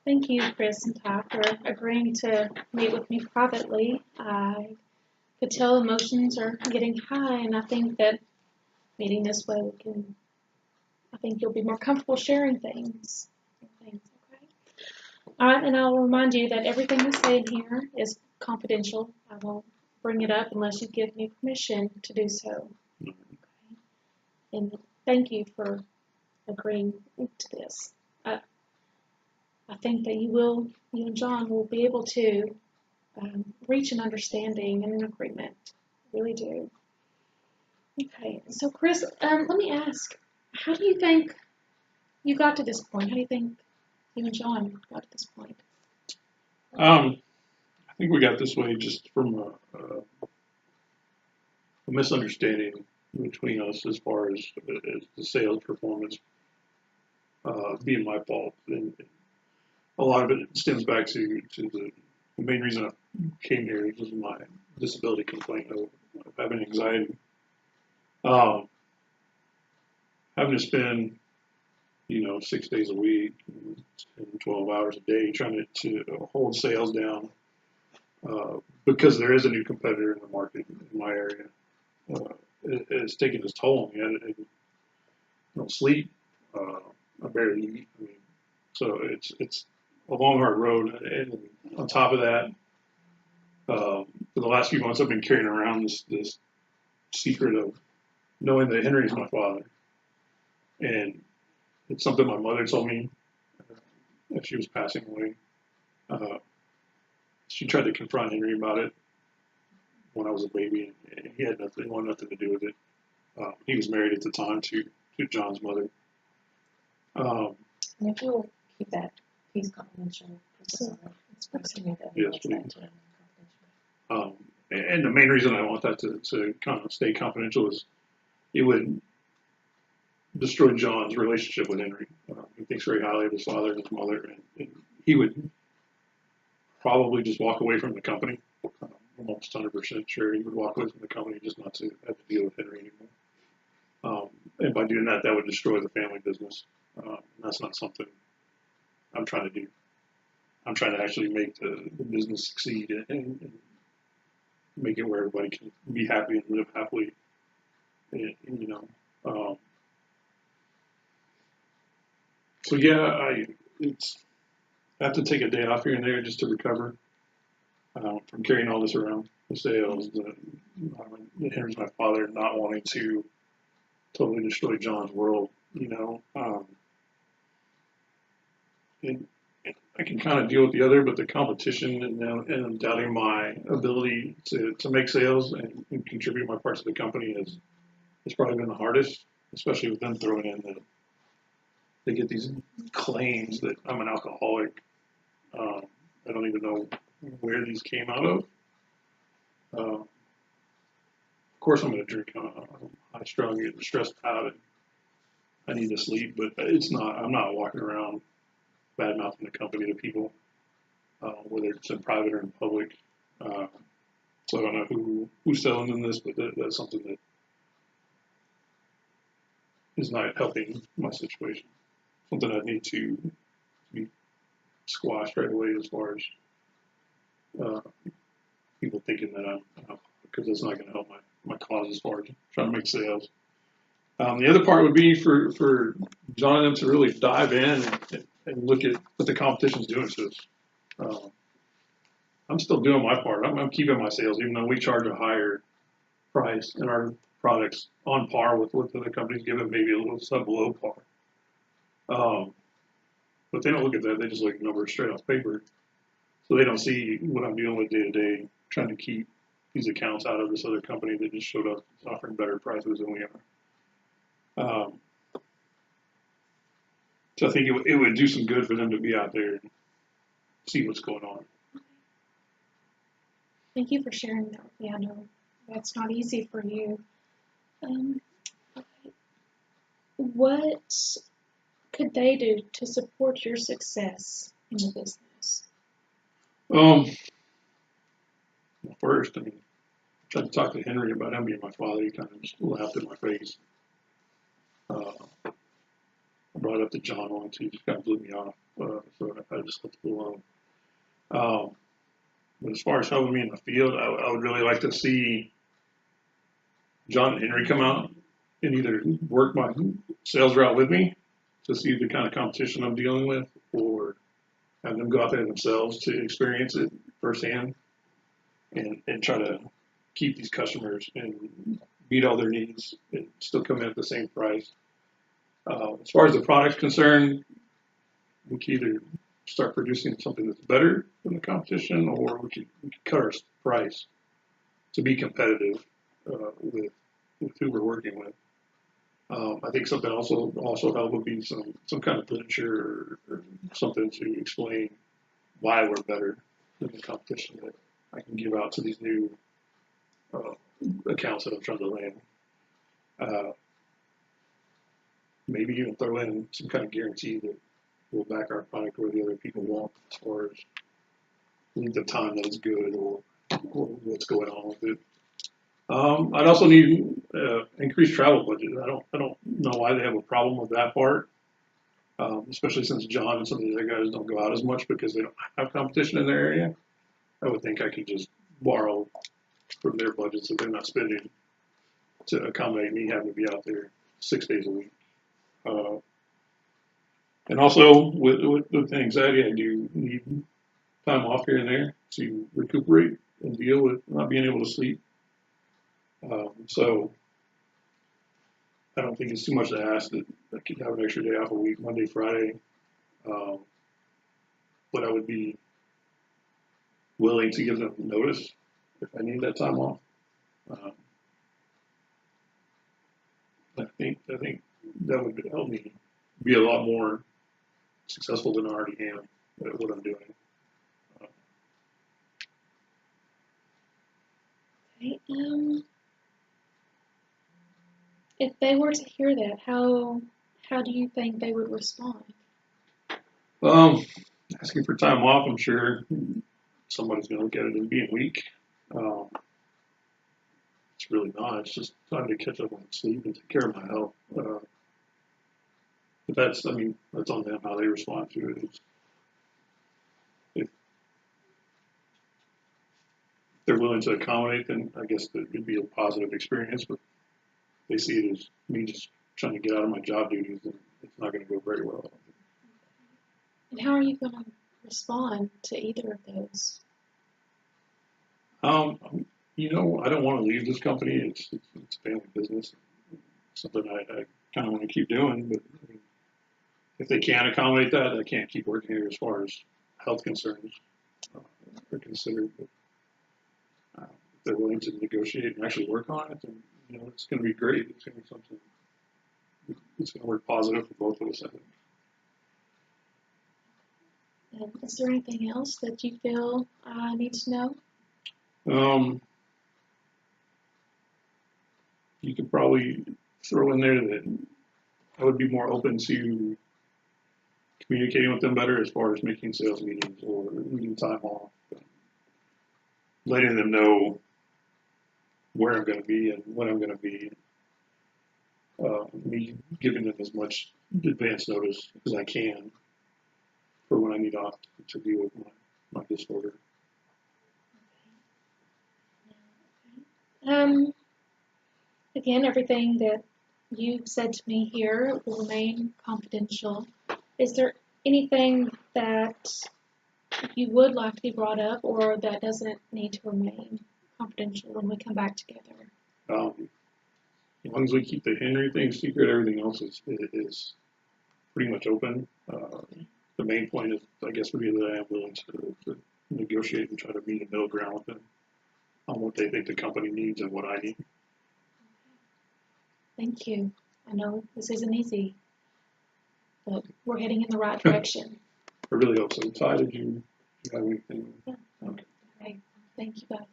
Thank you, Chris and Ty, for agreeing to meet with me privately. I could tell emotions are getting high, and I think that meeting this way, I think you'll be more comfortable sharing things, okay? All right, and I'll remind you that everything we say in here is confidential. I won't bring it up unless you give me permission to do so. Okay? And thank you for agreeing to this. I think that you and John will be able to reach an understanding and an agreement. I really do. Okay, so Chris, let me ask, how do you think you got to this point? How do you think you and John got to this point? I think we got this way just from a misunderstanding between us as far as the sales performance being my fault, and a lot of it stems back to the main reason I came here was my disability complaint of having anxiety. Um, Having to spend 6 days a week, and 12 hours a day trying to hold sales down because there is a new competitor in the market in my area. It's taking its toll on me. I don't sleep. I barely eat. I mean, so it's a long, hard road. And on top of that, for the last few months, I've been carrying around this secret of knowing that Henry's my father, and it's something my mother told me as she was passing away. Uh, she tried to confront Henry about it when I was a baby, and he had nothing, wanted nothing to do with it. He was married at the time to John's mother. Um, And if you'll keep that piece confidential, So, it's personal that Yes, what's please. that to them confidential. and the main reason I want that to kind of stay confidential is it would destroy John's relationship with Henry. He thinks very highly of his father and his mother, and he would probably just walk away from the company. I'm almost 100% sure he would walk away from the company just not to have to deal with Henry anymore. And by doing that, that would destroy the family business. That's not something I'm trying to do. I'm trying to actually make the business succeed and make it where everybody can be happy and live happily. Um, so yeah, I have to take a day off here and there just to recover from carrying all this around. The sales, Henry's my father, not wanting to totally destroy John's world, and I can kind of deal with the other, but the competition and doubting my ability to make sales and contribute my parts of the company has probably been the hardest, especially with them throwing in that they get these claims that I'm an alcoholic. I don't even know where these came out of. Of course, I'm going to drink. I'm high strung, getting stressed out, and I need to sleep. But it's not. I'm not walking around bad mouthing the company to people, whether it's in private or in public. So I don't know who's selling in this, but that's something that is not helping my situation. Something I need to be squashed right away as far as uh, people thinking that I'm because it's not going to help my cause as far as trying to make sales. The other part would be for John and them to really dive in and look at what the competition's doing to us. Um, I'm still doing my part. I'm keeping my sales, even though we charge a higher price and our products on par with what the other companies give it, maybe a little sub below par. Um, but they don't look at that. They just look at numbers straight off paper. So they don't see what I'm dealing with day to day, trying to keep these accounts out of this other company that just showed up offering better prices than we are. So I think it would do some good for them to be out there and see what's going on. Thank you for sharing that with me. I know that's not easy for you. Um, okay. What could they do to support your success in the business? Well, first, I mean, I tried to talk to Henry about him being my father. He kind of just laughed in my face. I'm brought up to John once. He just kind of blew me off, so I just left it alone. But as far as helping me in the field, I would really like to see John and Henry come out and either work my sales route with me to see the kind of competition I'm dealing with, or have them go out there themselves to experience it firsthand and try to keep these customers and meet all their needs and still come in at the same price. As far as the product's concerned, we can either start producing something that's better than the competition, or we could cut our price to be competitive with who we're working with. I think something also help would be some kind of literature or something to explain why we're better than the competition that I can give out to these new accounts that I'm trying to land. Maybe even throw in some kind of guarantee that we'll back our product where the other people won't, as far as length of time that it's good or what's going on with it. I'd also need increased travel budget. I don't know why they have a problem with that part, especially since John and some of the other guys don't go out as much because they don't have competition in their area. I would think I could just borrow from their budgets that they're not spending to accommodate me having to be out there 6 days a week. And also with the anxiety, I do need time off here and there to recuperate and deal with not being able to sleep. So I don't think it's too much to ask that I could have an extra day off a week, Monday, Friday. But I would be willing to give them notice if I need that time off. I think that would help me be a lot more successful than I already am at what I'm doing. Okay, if they were to hear that, how do you think they would respond? Asking for time off, I'm sure somebody's going to look at it as being weak. It's really not. It's just time to catch up on sleep and take care of my health. But that's on them how they respond to it. If they're willing to accommodate, then I guess it would be a positive experience. But they see it as me just trying to get out of my job duties, and it's not going to go very well. And how are you going to respond to either of those? I don't want to leave this company. It's family business. It's something I kind of want to keep doing, but if they can't accommodate that, I can't keep working here as far as health concerns are considered. But if they're willing to negotiate and actually work on it, then it's going to be great. It's going to be something. It's going to work positive for both of us, I think. And is there anything else that you feel I need to know? You could probably throw in there that I would be more open to communicating with them better as far as making sales meetings or needing time off, letting them know where I'm going to be and when I'm going to be. Me giving them as much advance notice as I can for when I need off to deal with my disorder. Again, everything that you've said to me here will remain confidential. Is there anything that you would like to be brought up, or that doesn't need to remain confidential when we come back together? As long as we keep the Henry thing secret, everything else is pretty much open. The main point is, I guess, would be that I am willing to negotiate and try to meet a middle ground with them on what they think the company needs and what I need. Thank you. I know this isn't easy, but we're heading in the right direction. I really hope so. Ty, did you have anything? Yeah. Okay. Thank you both.